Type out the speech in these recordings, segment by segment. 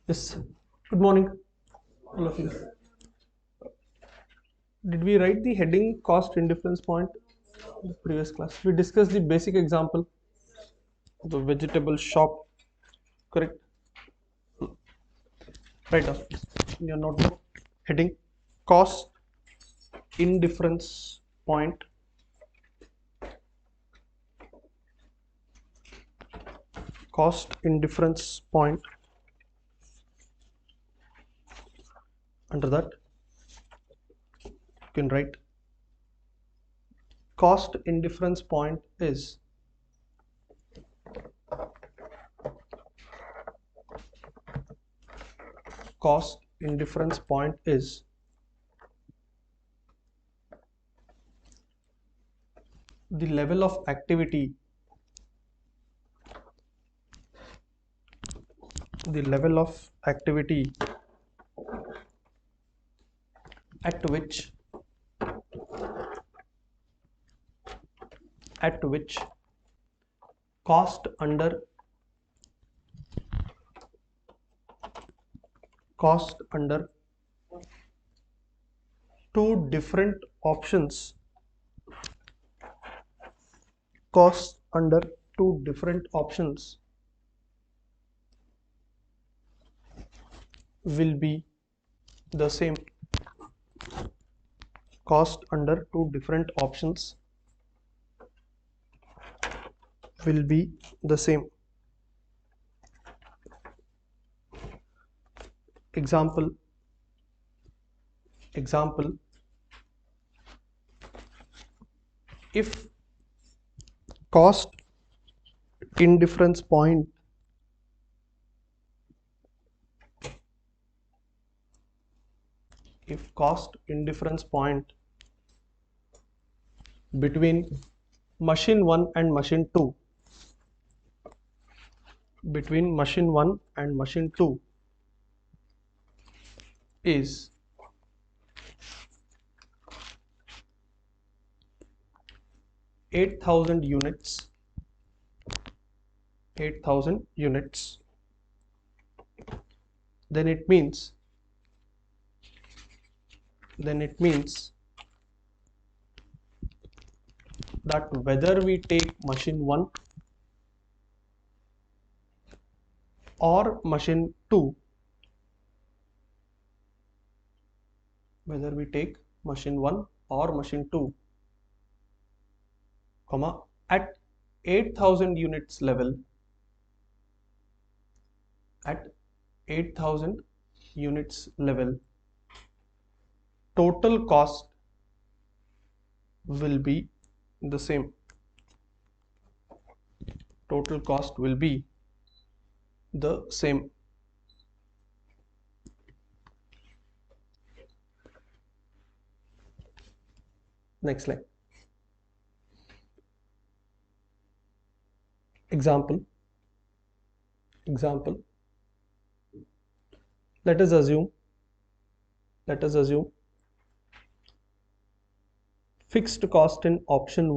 Yes, good morning, all of you. Did we write the heading cost indifference point in the previous class? We discussed the basic example of the vegetable shop, correct? Write down in your notebook. Heading cost indifference point. Cost indifference point. Under that, you can write cost indifference point is cost indifference point is the level of activity the level of activity at which cost under two different options cost under two different options will be the same. Cost under two different options will be the same. Example, if cost indifference point between machine 1 and machine 2 is 8,000 units, then it means that whether we take machine 1 or machine 2, at 8,000 units level, total cost will be the same. Next slide. Example, let us assume fixed cost in option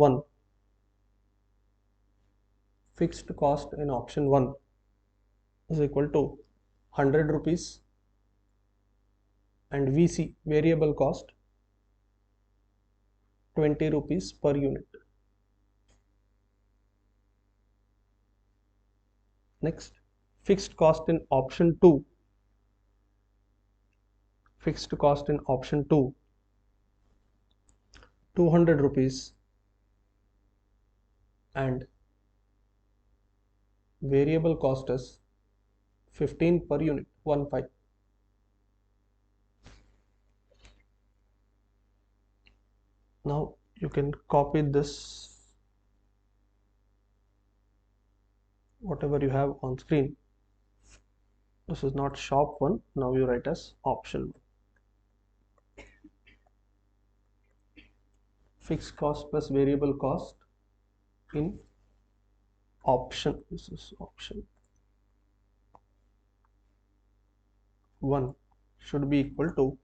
1 is equal to 100 rupees and VC, variable cost, 20 rupees per unit. Next, fixed cost in option 2 200 rupees and variable cost is 15 per unit, 15. Now you can copy this, whatever you have on screen. This is not shop 1, now you write as option. Fixed cost plus variable cost in option, this is option 1, should be equal to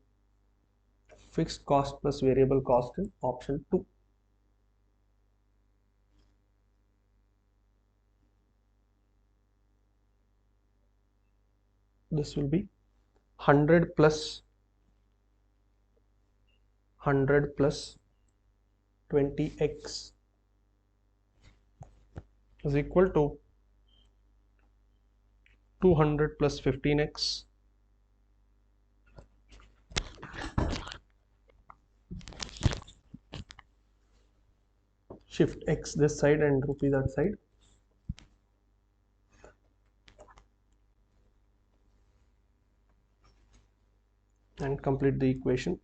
fixed cost plus variable cost in option 2. this will be 100 plus 20x is equal to 200 plus 15x shift x this side and rupee that side, and complete the equation.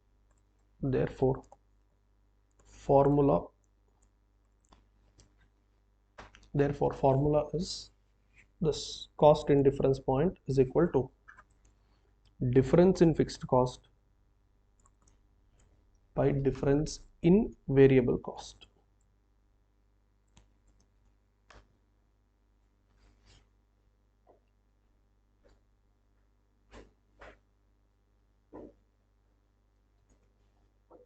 Therefore formula is this: cost in difference point is equal to difference in fixed cost by difference in variable cost.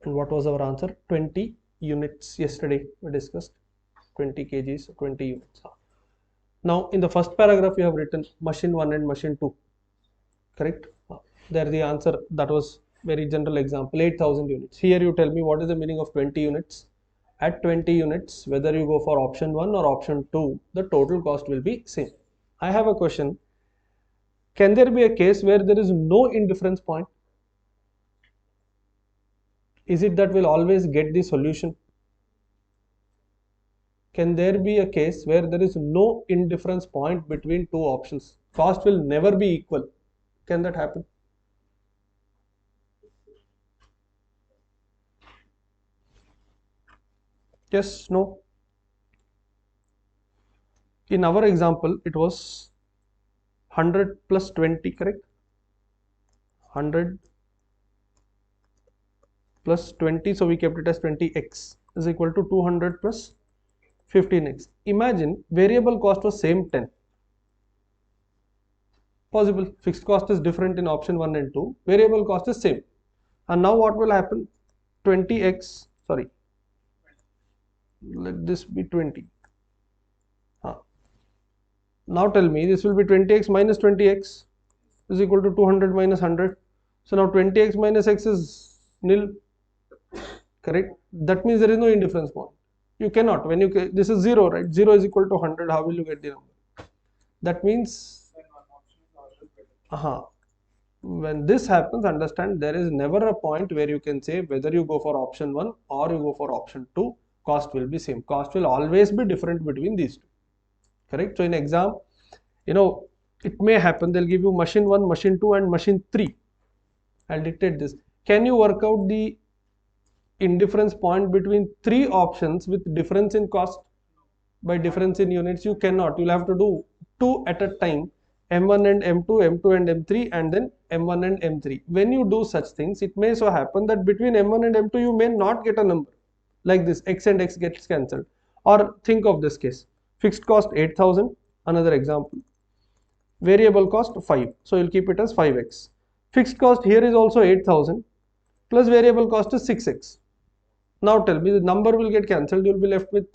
And what was our answer? 20 units. Yesterday we discussed 20 kgs, 20 units. Now in the first paragraph you have written machine 1 and machine 2, correct? There the answer, that was very general example, 8,000 units. Here you tell me what is the meaning of 20 units. At 20 units, whether you go for option 1 or option 2, the total cost will be same. I have a question. Can there be a case where there is no indifference point? Is it that we'll always get the solution? Can there be a case where there is no indifference point between two options? Cost will never be equal. Can that happen? Yes, no. In our example, it was 100 plus 20, correct? 100 plus 20, so we kept it as 20x is equal to 200 plus 15x. Imagine variable cost was same 10. Possible. Fixed cost is different in option 1 and 2. Variable cost is same. And now what will happen? 20x, sorry, let this be 20. Now tell me, this will be 20x minus 20x is equal to 200 minus 100. So now 20x minus x is nil, correct? That means there is no indifference point. You cannot, when you, this is 0, right? 0 is equal to 100, how will you get the number? That means, when this happens, understand there is never a point where you can say whether you go for option 1 or you go for option 2, cost will be same. Cost will always be different between these two, correct? So in exam, it may happen they'll give you machine 1, machine 2 and machine 3. I'll dictate this. Can you work out the indifference point between 3 options with difference in cost by difference in units? You cannot. You'll have to do 2 at a time, M1 and M2, M2 and M3, and then M1 and M3. When you do such things, it may so happen that between M1 and M2 you may not get a number like this, x and x gets cancelled. Or think of this case, fixed cost 8,000, another example, variable cost 5, so you'll keep it as 5x. Fixed cost here is also 8,000 plus variable cost is 6x. Now tell me, the number will get cancelled, you'll be left with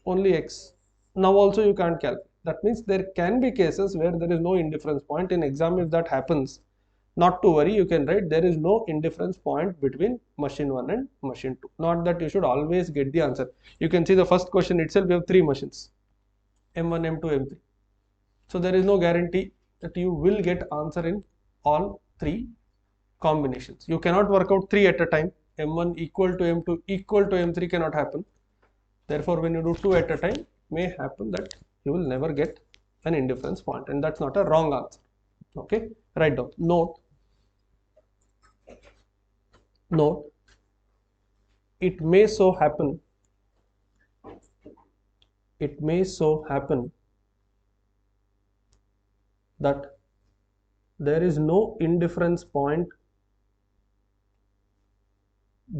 only x. Now also you can't calculate. That means there can be cases where there is no indifference point. In exam, if that happens, not to worry, you can write there is no indifference point between machine 1 and machine 2. Not that you should always get the answer. You can see the first question itself, we have 3 machines, M1, M2, M3. So there is no guarantee that you will get answer in all 3 combinations. You cannot work out 3 at a time. M1 equal to M2 equal to M3 cannot happen. Therefore, when you do 2 at a time, may happen that you will never get an indifference point, and that's not a wrong answer. Okay, write down. Note, it may so happen that there is no indifference point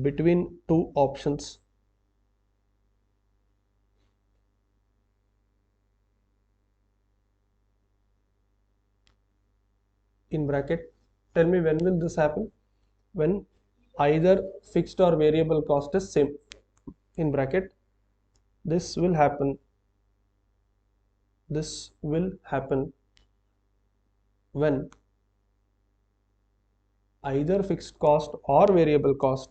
between 2 options in bracket. Tell me when will this happen? When either fixed or variable cost is same. In bracket, this will happen when either fixed cost or variable cost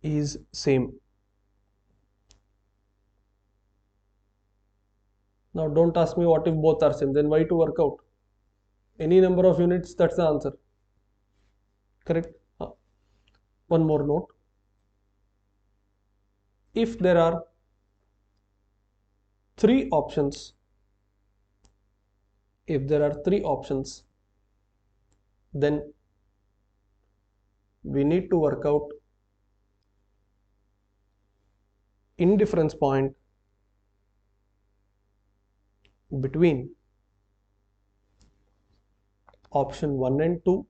is same. Now don't ask me what if both are same, then why to work out? Any number of units, that's the answer. Correct? One more note. If there are three options, then we need to work out indifference point between option 1 and 2,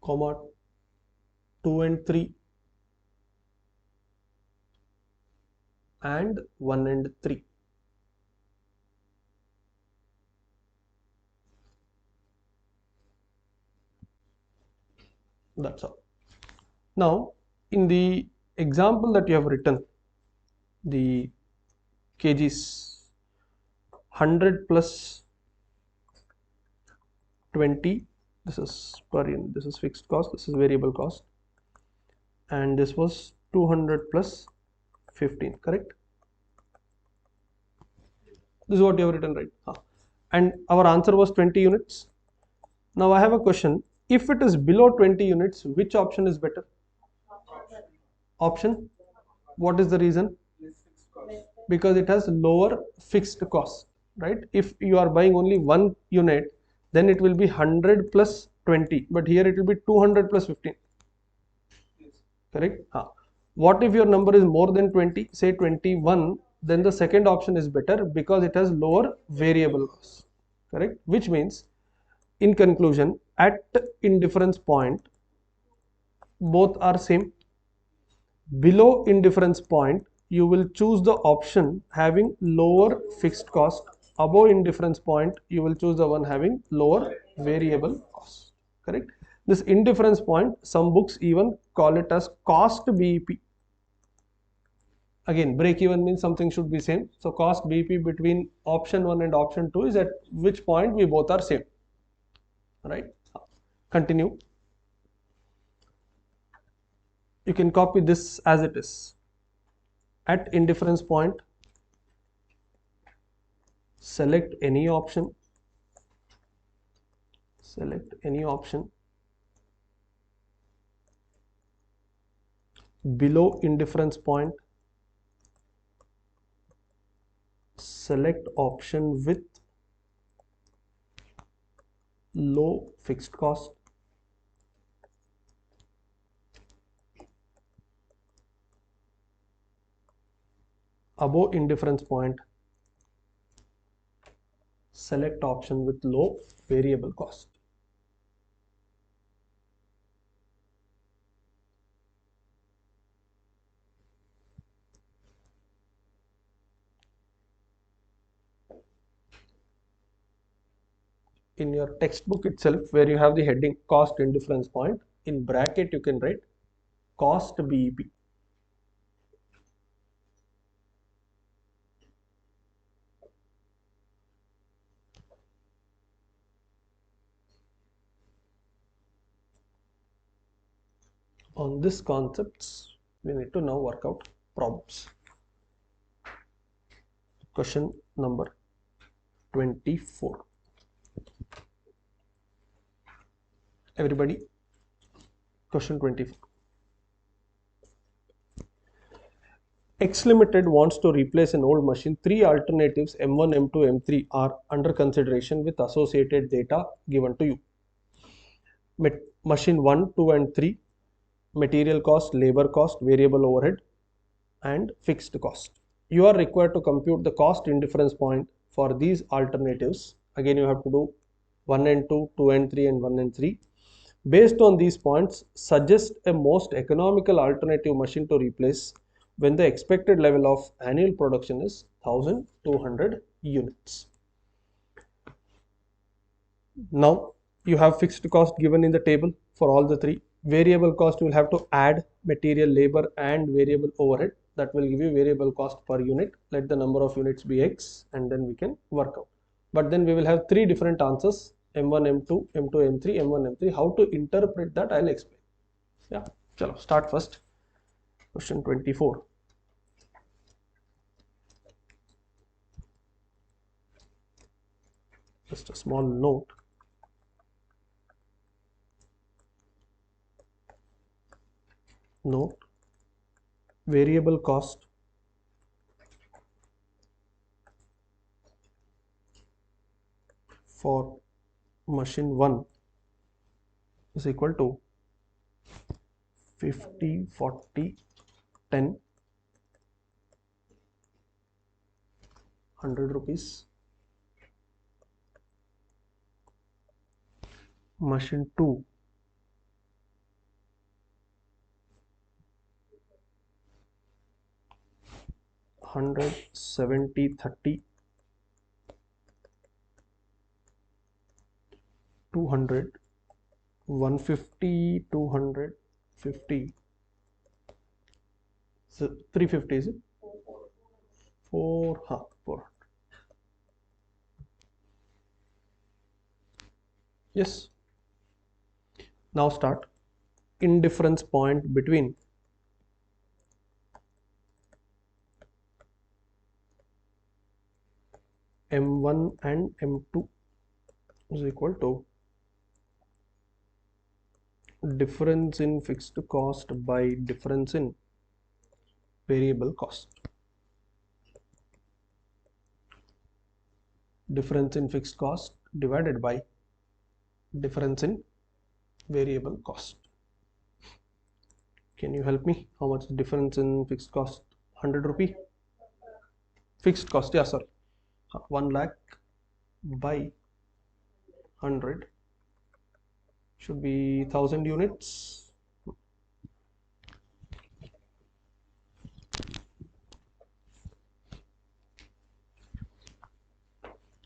comma 2 and 3, and 1 and 3. That's all. Now, in the example that you have written, the kgs 100 plus 20, this is per unit, this is fixed cost, this is variable cost, and this was 200 plus 15, correct? This is what you have written, right? And our answer was 20 units. Now I have a question. If it is below 20 units, which option is better? Option? What is the reason? Because it has lower fixed cost, right? If you are buying only one unit, then it will be 100 plus 20, but here it will be 200 plus 15. Correct? What if your number is more than 20, say 21, then the second option is better because it has lower variable cost. Correct? Which means, in conclusion, at indifference point, both are same. Below indifference point, you will choose the option having lower fixed cost. Above indifference point, you will choose the one having lower variable cost. Correct? This indifference point, some books even call it as cost BEP. Again, break even means something should be same. So cost BEP between option 1 and option 2 is at which point we both are same. Right? Continue. You can copy this as it is. At indifference point, select any option. Select any option. Below indifference point, select option with low fixed cost. Above indifference point, select option with low variable cost. In your textbook itself, where you have the heading cost indifference point, in bracket you can write cost BEP. On these concepts, we need to now work out problems. Question number 24. Everybody, question 24. X Limited wants to replace an old machine. Three alternatives M1, M2, M3 are under consideration with associated data given to you. Machine 1, 2 and 3, material cost, labor cost, variable overhead and fixed cost. You are required to compute the cost indifference point for these alternatives. Again, you have to do 1 and 2, 2 and 3 and 1 and 3. Based on these points, suggest a most economical alternative machine to replace when the expected level of annual production is 1200 units. Now you have fixed cost given in the table for all the three. Variable cost, you will have to add material, labor and variable overhead. that will give you variable cost per unit. Let the number of units be X and then we can work out. But then we will have three different answers, M1, M2, M2, M3, M1, M3. How to interpret that I'll explain. Yeah, chalo, start first. Question 24. Just a small note. Note, variable cost for machine 1 is equal to 50, 40, 10, 100 rupees. Machine 2 100, 70, 30, 200, 150, 250, so 350 is it? 400. Yes. Now start. Indifference point between M1 and M2 is equal to difference in fixed cost by difference in variable cost. Difference in fixed cost divided by difference in variable cost. Can you help me? How much is difference in fixed cost? 100 rupee? Fixed cost, yeah, sorry. 1 lakh by 100 should be 1000 units.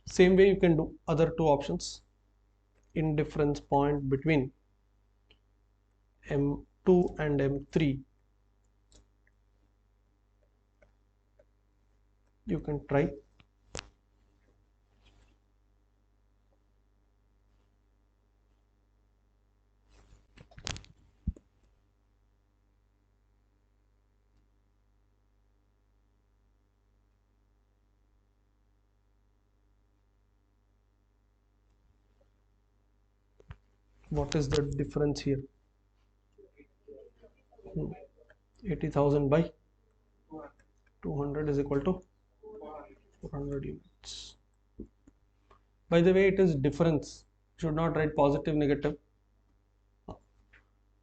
Same way you can do other two options. Indifference point between M2 and M3. You can try. What is the difference here? 80,000 by 200 is equal to 400 units. By the way, it is difference. Should not write positive, negative.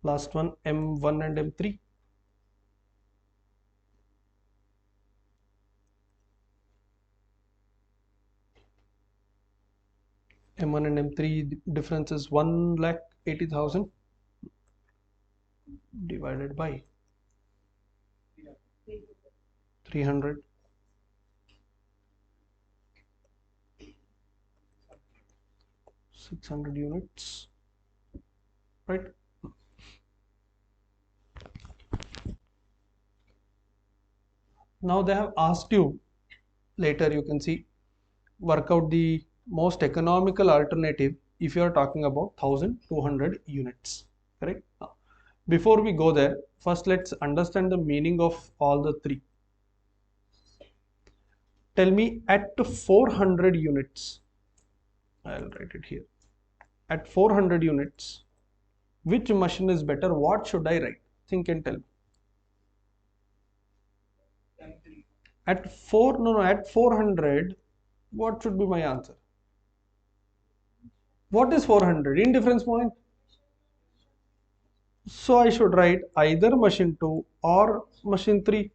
Last one, M1 and M3. M1 and M3 difference is 1,80,000 divided by 300. 600 units, right? Now they have asked you, later you can see, work out the most economical alternative if you are talking about 1200 units, correct? Now, before we go there, first let's understand the meaning of all the three. Tell me at 400 units, I'll write it here. At 400 units, which machine is better? What should I write? Think and tell me. At 400, what should be my answer? What is 400? Indifference point. So I should write either machine 2 or machine 3.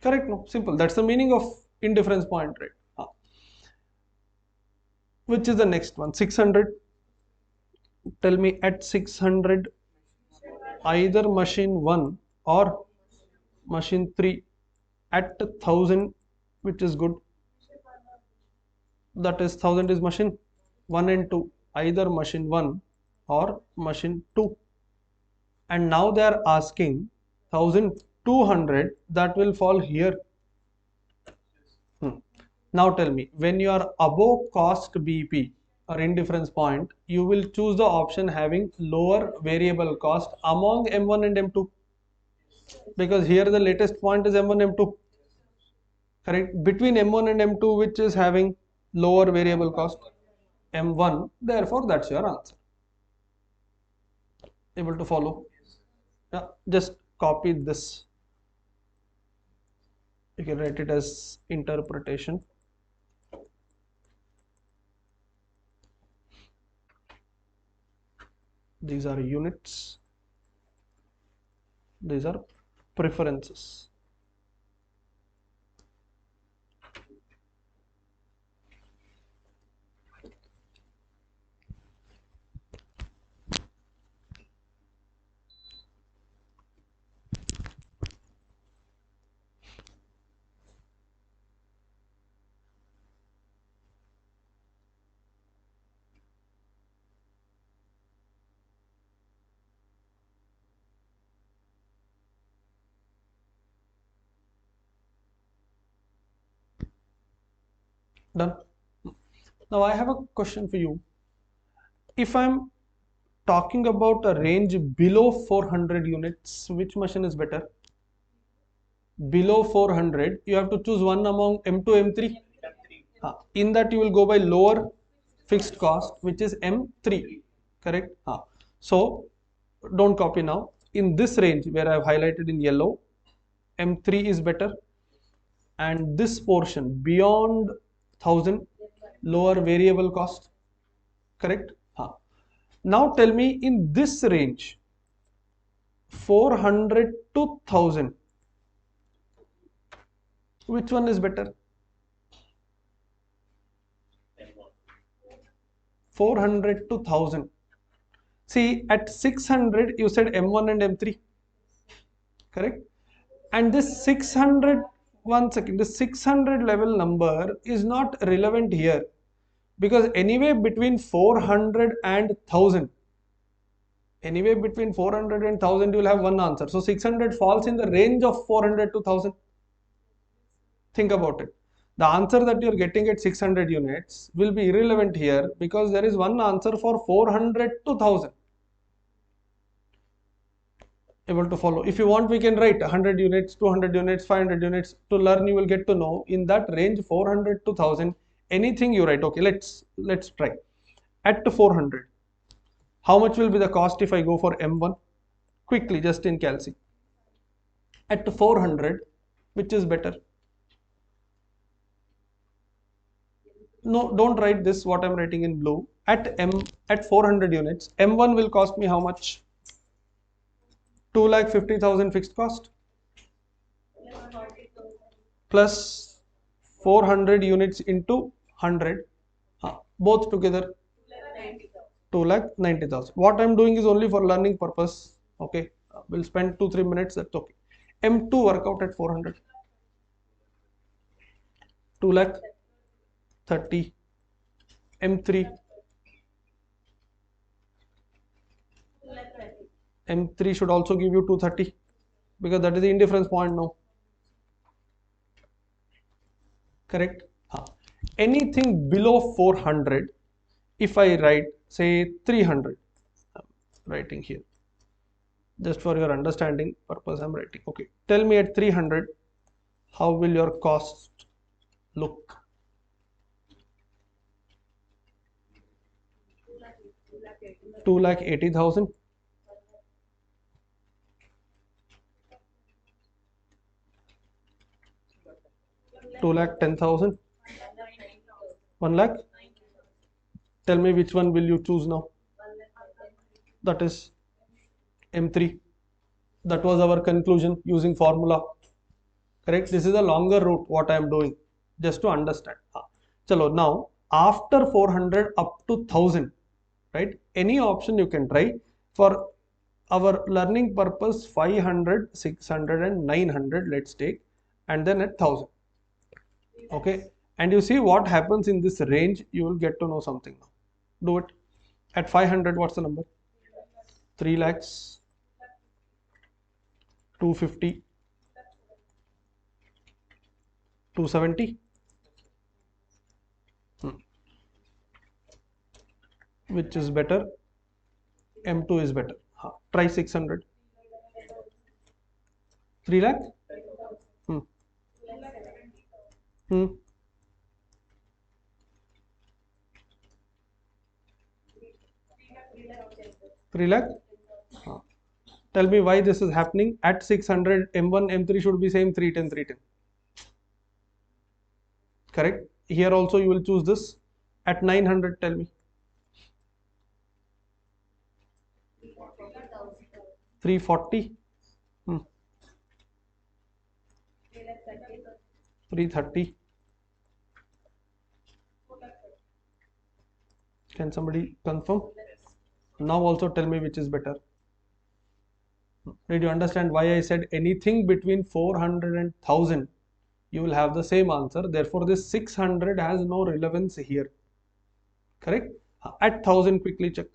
Correct? No? Simple. That's the meaning of indifference point, right? Which is the next one? 600. Tell me at 600, either machine 1 or machine 3. At 1000, which is good? That is 1000 is machine 1 and 2. Either machine 1 or machine 2. And now they are asking 1000 200, that will fall here. Now tell me, when you are above cost BP or indifference point, you will choose the option having lower variable cost among M1 and M2, because here the latest point is M1, M2, correct? Between M1 and M2, which is having lower variable cost? M1, therefore that's your answer. Able to follow? Yeah, just copy this. You can write it as interpretation. These are units. These are preferences. Done. Now I have a question for you. If I'm talking about a range below 400 units, which machine is better? Below 400, you have to choose one among M2, M3. In that you will go by lower fixed cost, which is M3, correct? So don't copy now. In this range where I have highlighted in yellow, M3 is better, and this portion beyond 1000, lower variable cost, correct? Now tell me, in this range 400 to 1000, which one is better? 400 to 1000. See, at 600 you said M1 and M3, correct? And this 600, one second, the 600 level number is not relevant here, because anyway between 400 and 1000, anyway between 400 and 1000 you will have one answer. So 600 falls in the range of 400 to 1000. Think about it. The answer that you are getting at 600 units will be irrelevant here, because there is one answer for 400 to 1000. Able to follow? If you want, we can write 100 units, 200 units, 500 units. To learn, you will get to know in that range 400 to 1000, anything you write. Okay, let's try. At 400, how much will be the cost if I go for M1? Quickly, just in calci. At 400, which is better? No, don't write this, what I'm writing in blue. At 400 units, M1 will cost me how much? 2,50,000 fixed cost plus 400 units into 100, both together 2,90,000. What I'm doing is only for learning purpose. Okay, we'll spend 2-3 minutes, that's okay. M2 work out at 400, 2,30,000. M3, M3 should also give you 230, because that is the indifference point now, correct? Anything below 400, if I write say 300, I'm writing here just for your understanding purpose, I'm writing. Okay, tell me at 300 how will your cost look? 2,80,000. 2,10,000. 1 lakh. Tell me which one will you choose now? That is M3. That was our conclusion using formula, correct? This is a longer route what I am doing, just to understand. Chalo, now after 400 up to 1000, right? Any option you can try. For our learning purpose, 500, 600 and 900 let's take, and then at 1000. Okay, and you see what happens in this range, you will get to know something now. Do it. At 500, what's the number? 3 lakhs, 250, 270. Which is better? M2 is better. Try 600. 3 lakh? Hmm. Hmm. 3 lakh? Tell me why this is happening. At 600, M1, M3 should be same 310, 310. Correct? Here also you will choose this. At 900, tell me. 340. 330. Can somebody confirm? Now also tell me which is better. Did you understand why I said anything between 400 and 1000? You will have the same answer. Therefore, this 600 has no relevance here. Correct? At 1000, quickly check.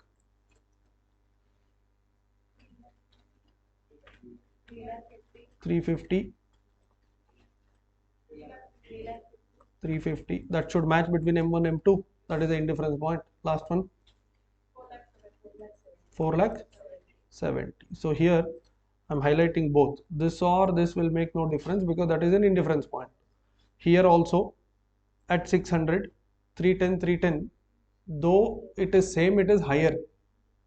350. 350. That should match between M1 and M2. That is the indifference point. Last one. 4 lakh 70. So here I'm highlighting both. This or this will make no difference because that is an indifference point. Here also at 600, 310, 310. Though it is same, it is higher.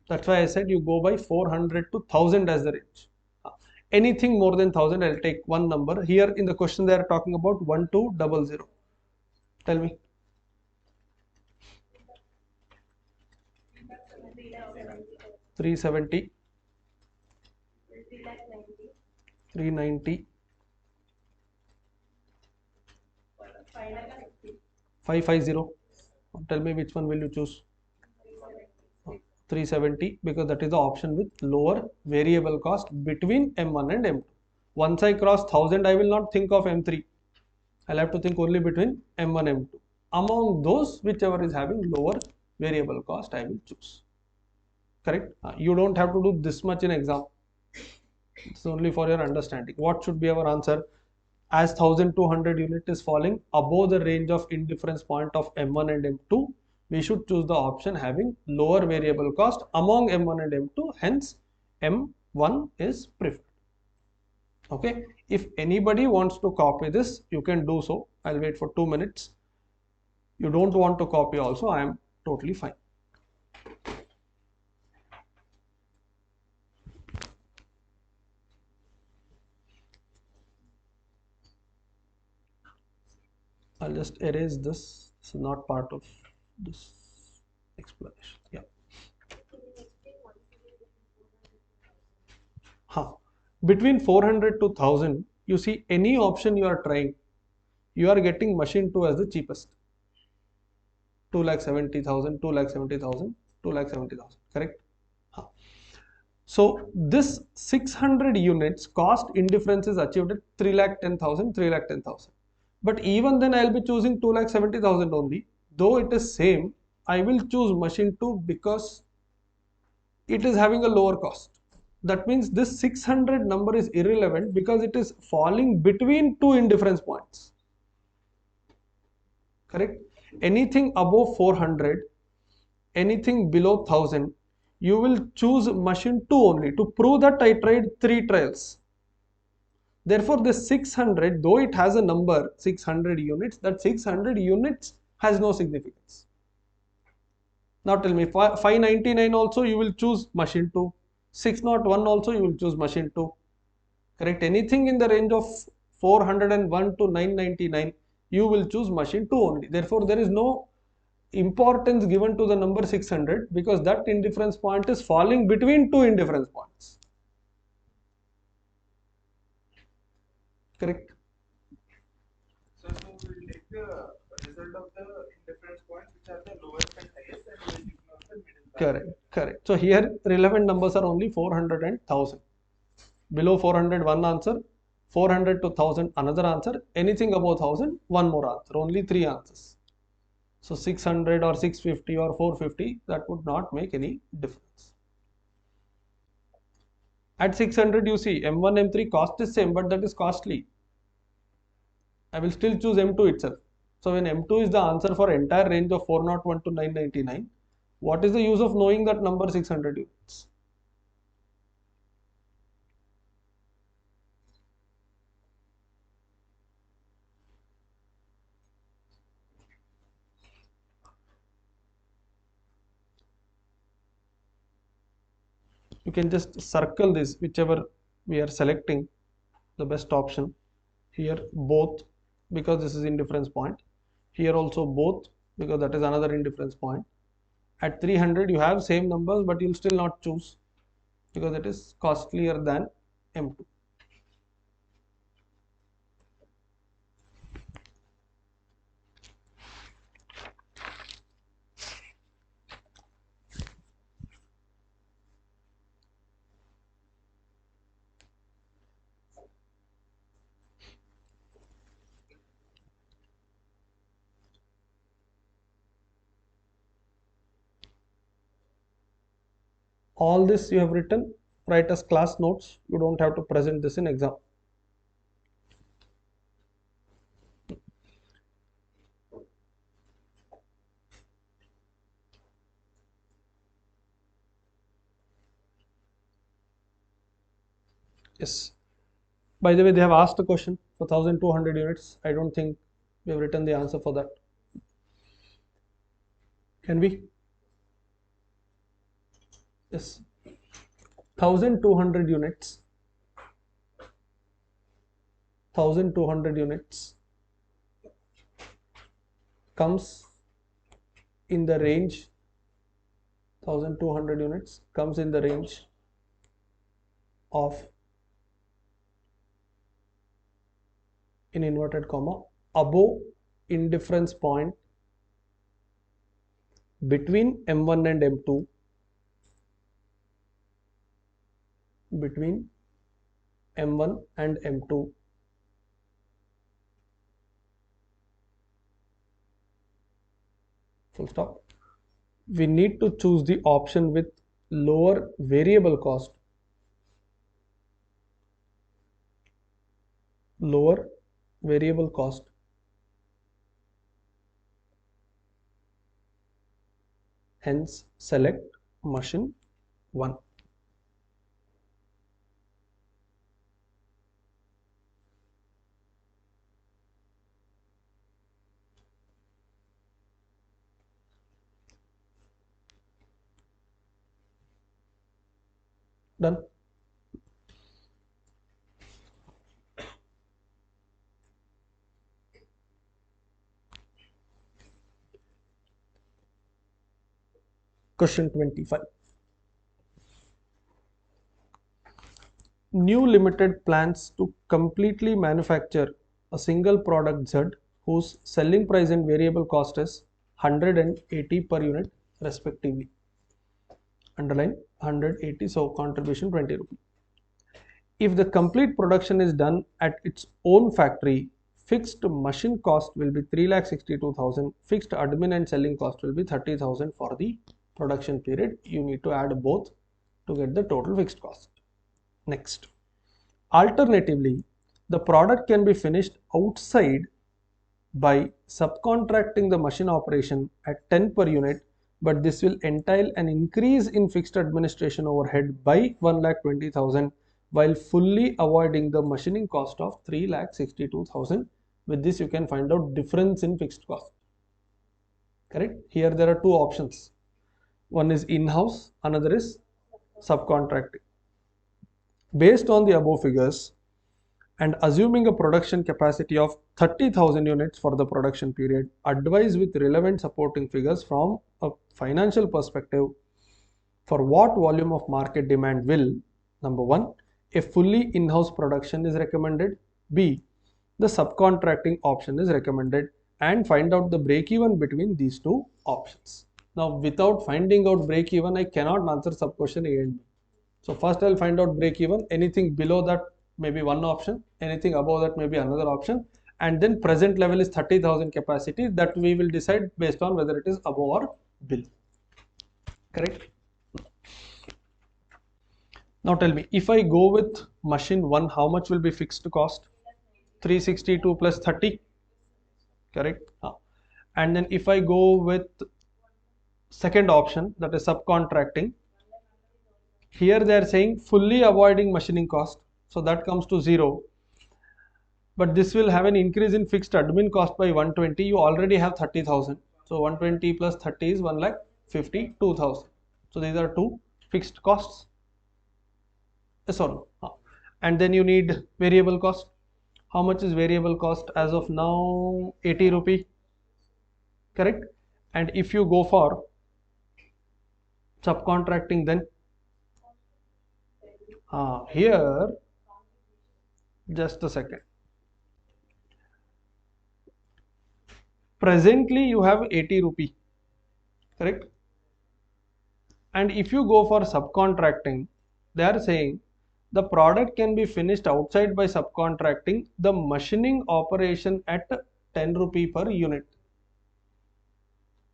That's why I said you go by 400 to 1000 as the range. Anything more than 1000, I'll take one number. Here in the question they are talking about 1200. Tell me. 370. 390. 550. Tell me which one will you choose? 370, because that is the option with lower variable cost between M1 and M2. Once I cross 1000, I will not think of M3. I'll have to think only between M1 and M2. Among those, whichever is having lower variable cost, I will choose. Correct? You don't have to do this much in exam. It's only for your understanding. What should be our answer? As 1200 unit is falling above the range of indifference point of M1 and M2, we should choose the option having lower variable cost among M1 and M2. Hence, M1 is preferred. Okay. If anybody wants to copy this, you can do so. I'll wait for 2 minutes. You don't want to copy also, I am totally fine. I'll just erase this. This is not part of this explanation. Yeah. Between 400 to 1000, you see any option you are trying, you are getting machine 2 as the cheapest. 2,70,000, 2,70,000, 2,70,000. Correct? So this 600 units cost indifference is achieved at 3,10,000, 3,10,000. But even then I'll be choosing 2,70,000 only. Though it is same, I will choose machine 2 because it is having a lower cost. That means this 600 number is irrelevant because it is falling between two indifference points. Correct? Anything above 400, anything below 1000, you will choose machine 2 only to prove that I tried 3 trials. Therefore, this 600, though it has a number 600 units, that 600 units has no significance. Now tell me, 599 also you will choose machine 2. 601 also you will choose machine 2. Correct? Anything in the range of 401 to 999, you will choose machine 2 only. Therefore, there is no importance given to the number 600 because that indifference point is falling between two indifference points. Correct? So we'll take the result of the indifference points which are the lowest and highest and we'll ignore the middle. Correct, correct. So here relevant numbers are only 400 and 1000. Below 400, one answer. 400 to 1000, another answer. Anything above 1000, one more answer. Only 3 answers. So 600 or 650 or 450, that would not make any difference. At 600, you see M1, M3 cost is same, but that is costly. I will still choose M2 itself. So when M2 is the answer for entire range of 401 to 999, what is the use of knowing that number 600 units? You can just circle this, whichever we are selecting the best option. Here both, because this is indifference point. Here also both, because that is another indifference point. At 300 you have same numbers, but you'll still not choose because it is costlier than M2. All this you have written, write as class notes. You don't have to present this in exam. Yes. By the way, they have asked a question for 1200 units. I don't think we have written the answer for that. Can we? Yes. 1200 units. 1200 units comes in the range. 1200 units comes in the range of, in inverted comma, above indifference point between M1 and M2, between M1 and M2, full stop. We need to choose the option with lower variable cost, lower variable cost, hence select machine 1. Done. Question 25. New limited plans to completely manufacture a single product Z whose selling price and variable cost is 180 per unit respectively. Underline 180, so contribution 20 rupees. If the complete production is done at its own factory, fixed machine cost will be 3,62,000. Fixed admin and selling cost will be 30,000 for the production period. You need to add both to get the total fixed cost. Next. Alternatively, the product can be finished outside by subcontracting the machine operation at 10 per unit, but this will entail an increase in fixed administration overhead by 1,20,000 while fully avoiding the machining cost of 3,62,000. With this you can find out difference in fixed cost. Correct? Here there are two options. One is in-house, another is subcontracting. Based on the above figures and assuming a production capacity of 30,000 units for the production period, advise with relevant supporting figures from a financial perspective for what volume of market demand will, number 1, a fully in-house production is recommended, B, the subcontracting option is recommended, and find out the break-even between these two options. Now, without finding out break-even, I cannot answer sub-question A and B. So first I'll find out break even. Anything below that may be one option, anything above that may be another option, and then present level is 30,000 capacity that we will decide based on whether it is above or below. Correct? Now tell me, if I go with machine 1, how much will be fixed cost? 362 plus 30. correct? And then if I go with second option, that is subcontracting, here they are saying fully avoiding machining cost, so that comes to 0. But this will have an increase in fixed admin cost by 120. You already have 30,000, so 120 plus 30 is 1,52,000. So these are two fixed costs. Yes or no? And then you need variable cost. How much is variable cost as of now? 80 rupee, correct? And if you go for subcontracting, then here, just a second. Presently you have 80 rupee, correct? And if you go for subcontracting, they are saying the product can be finished outside by subcontracting the machining operation at 10 rupee per unit.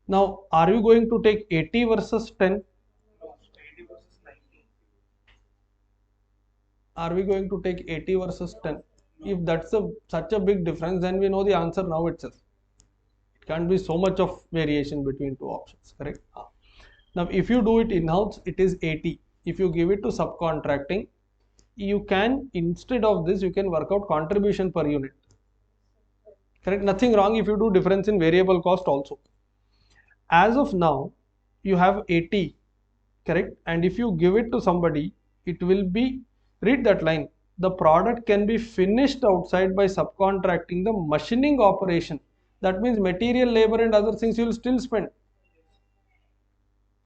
Now, are you going to take 80 versus 10? No, 80 versus 90. Are we going to take 80 versus 10? No. If that's such a big difference, then we know the answer now itself. It can't be so much of variation between two options, correct? Now, if you do it in-house, it is 80. If you give it to subcontracting, you can, instead of this, you can work out contribution per unit, correct? Nothing wrong if you do difference in variable cost also. As of now, you have 80, correct? And if you give it to somebody, it will be, read that line, the product can be finished outside by subcontracting the machining operation. That means material, labor and other things you will still spend,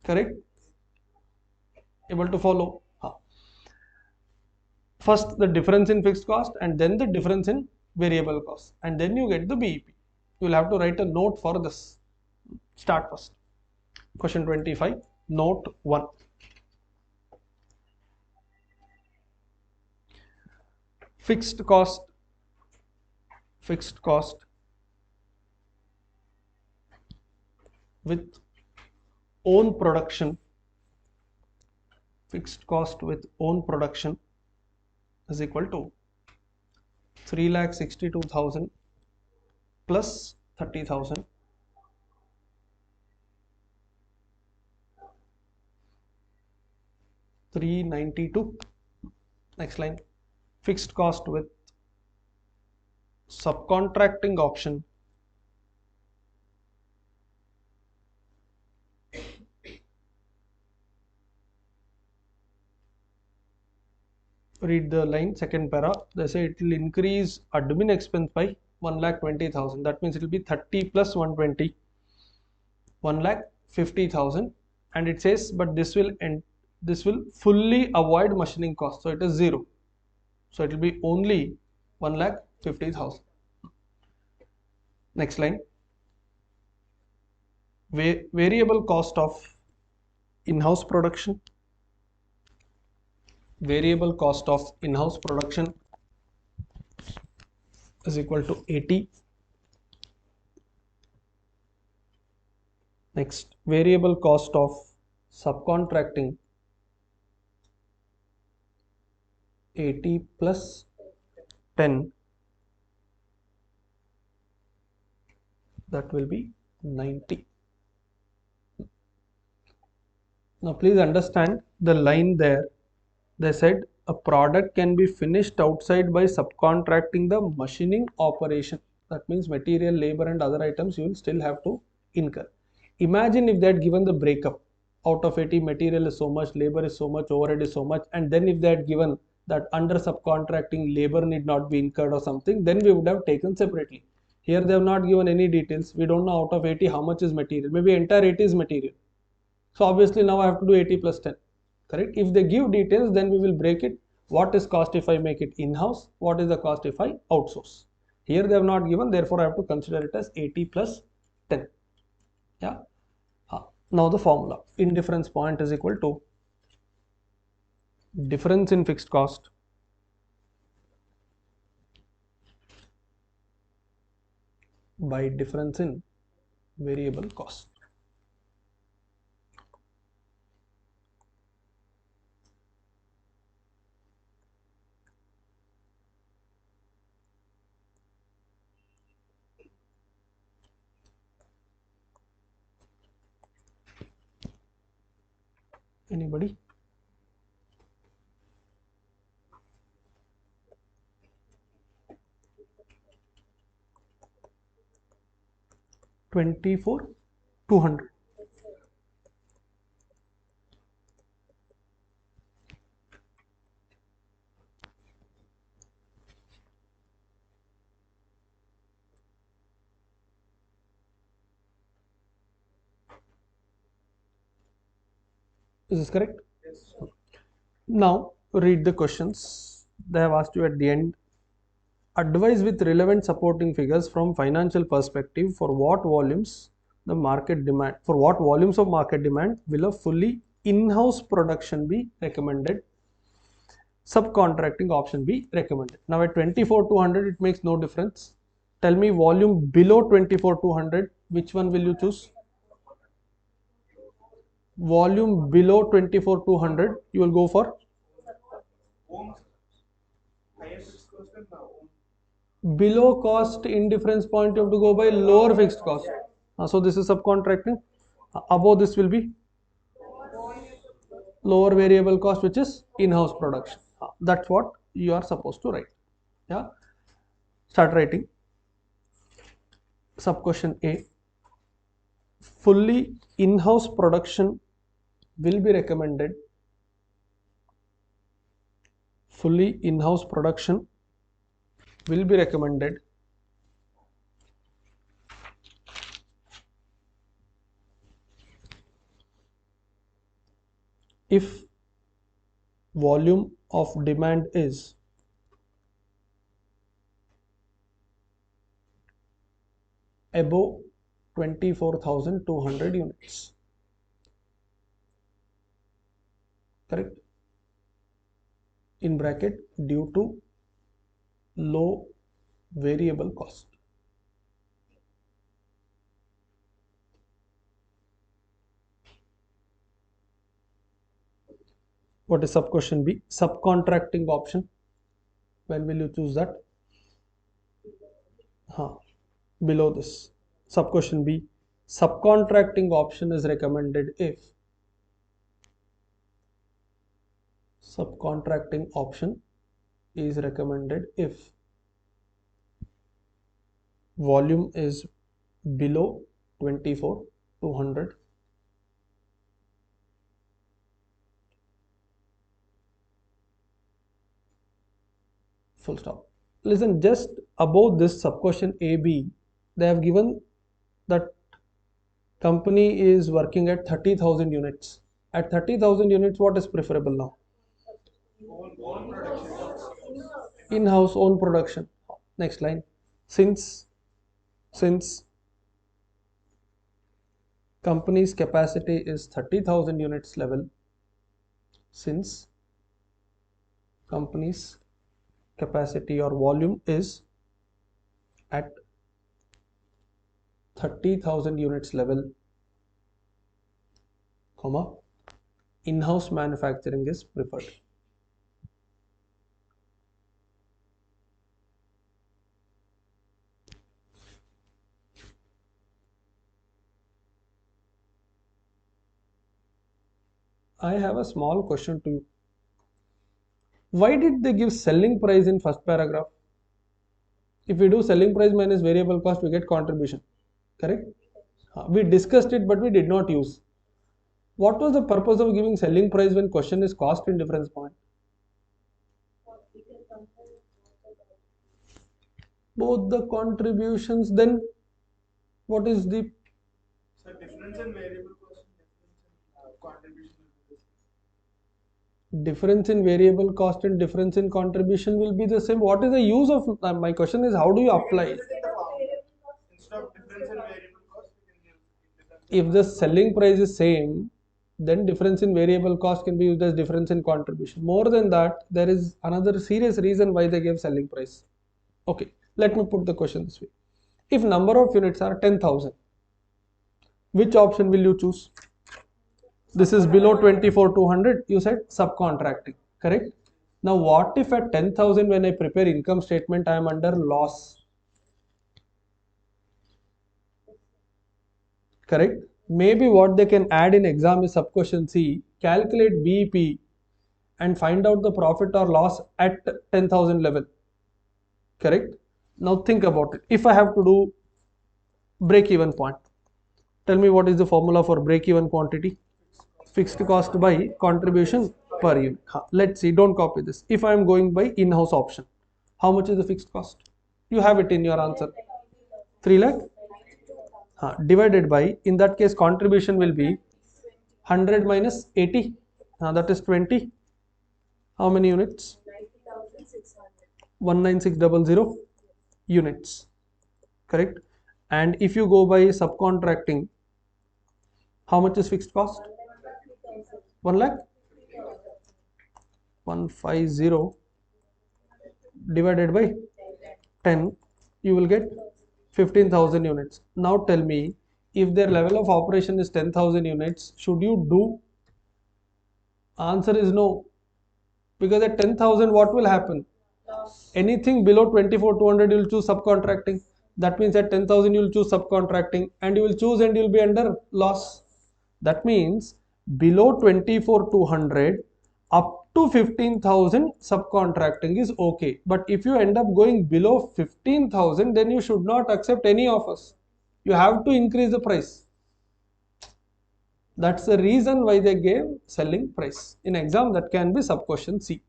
correct? Able to follow? First the difference in fixed cost and then the difference in variable cost, and then you get the BEP. You will have to write a note for this. Start first. Question 25, note 1. Fixed cost with own production, fixed cost with own production is equal to 3,62,000 plus 30,000 392. Next line, fixed cost with subcontracting option read the line, second para. They say it will increase admin expense by 1,20,000. That means it will be 30 plus 120, 1,50,000. And it says, but this will fully avoid machining cost. So it is 0. So it will be only 1,50,000. Next line, variable cost of in-house production. Variable cost of in-house production is equal to 80. Next, variable cost of subcontracting 80 plus 10, that will be 90. Now please understand the line there. They said a product can be finished outside by subcontracting the machining operation. That means material, labor and other items you will still have to incur. Imagine if they had given the breakup. Out of 80, material is so much, labor is so much, overhead is so much, and then if they had given that under subcontracting labor need not be incurred or something, then we would have taken separately. Here they have not given any details. We don't know out of 80 how much is material. Maybe entire 80 is material. So obviously now I have to do 80 plus 10, correct? If they give details, then we will break it. What is cost if I make it in-house? What is the cost if I outsource? Here they have not given, therefore I have to consider it as 80 plus 10. Yeah. Now the formula, indifference point is equal to difference in fixed cost by difference in variable cost. Anybody? $24,200. Is this correct? Yes. Now read the questions. They have asked you at the end. Advise with relevant supporting figures from financial perspective for what volumes of market demand will a fully in-house production be recommended, subcontracting option be recommended. Now at 24,200 it makes no difference. Tell me volume below 24,200, which one will you choose? Volume below 24,200 you will go for Own higher fixed cost and own. below cost indifference point. You have to go by lower fixed cost. So this is subcontracting. Above this will be lower variable cost, which is in-house production. That's what you are supposed to write. Yeah. Start writing. Sub question A. Fully in-house production will be recommended. Fully in-house production will be recommended if volume of demand is above 24,200 units. Correct? In bracket, due to low variable cost. What is sub question B? Subcontracting option. When will you choose that? Below this. Sub question B. Subcontracting option is recommended if subcontracting option is recommended if volume is below 24,200 full stop. Listen, just above this sub question A, B, they have given that company is working at 30,000 units. At 30,000 units, what is preferable now? Own production. In-house own production. Next line. Since company's capacity is 30,000 units level, since company's capacity or volume is at 30,000 units level, comma, in-house manufacturing is preferred. I have a small question to you. Why did they give selling price in first paragraph? If we do selling price minus variable cost, we get contribution. Correct? We discussed it, but we did not use. What was the purpose of giving selling price when question is cost in difference point? Both the contributions, then what is the So difference in variable cost and difference in contribution. difference in variable cost and difference in contribution will be the same? What is the use of my question is how do you apply? Instead of difference in variable cost, we can use If the selling price is same, then difference in variable cost can be used as difference in contribution. More than that, there is another serious reason why they gave selling price. Okay, let me put the question this way. If number of units are 10,000, which option will you choose? This is below 24,200. You said subcontracting, correct? Now, what if at 10,000 when I prepare income statement, I am under loss? Correct? Maybe what they can add in exam is sub question C. calculate BEP and find out the profit or loss at 10,000 level. Correct? Now think about it. If I have to do break even point, tell me what is the formula for break even quantity? Fixed cost by contribution per unit. Let's see, don't copy this. If I am going by in-house option, how much is the fixed cost? You have it in your answer. 3 lakh divided by, in that case contribution will be 100 minus 80, that is 20. How many units? 19600 units. Correct? And if you go by subcontracting, how much is fixed cost? 1 lakh 150 divided by 10, you will get 15,000 units. Now tell me, if their level of operation is 10,000 units, should you do? Answer is no, because at 10,000 what will happen? Anything below 24,200 you will choose subcontracting. That means at 10,000 you will choose subcontracting, and you will choose and you will be under loss. That means below 24,200 up to 15,000 subcontracting is okay. But if you end up going below 15,000, then you should not accept any offers. You have to increase the price. That's the reason why they gave selling price. In exam, that can be sub question C.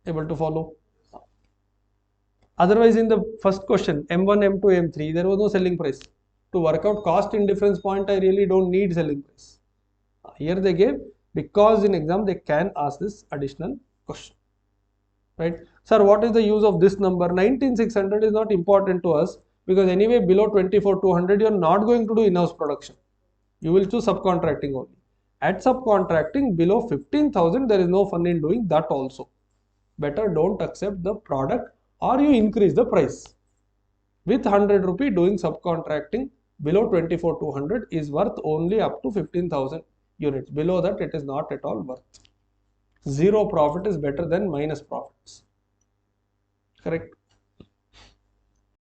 Able to follow? Otherwise, in the first question, M1, M2, M3, there was no selling price. To work out cost indifference point, I really don't need selling price. Here they gave, because in exam they can ask this additional question. Right? Sir, what is the use of this number? 19,600 is not important to us, because anyway below 24,200 you are not going to do in-house production. You will choose subcontracting only. At subcontracting below 15,000, there is no fun in doing that also. Better don't accept the product, or you increase the price. With 100 rupee doing subcontracting below 24,200 is worth only up to 15,000 units. Below that it is not at all worth. Zero profit is better than minus profits. Correct?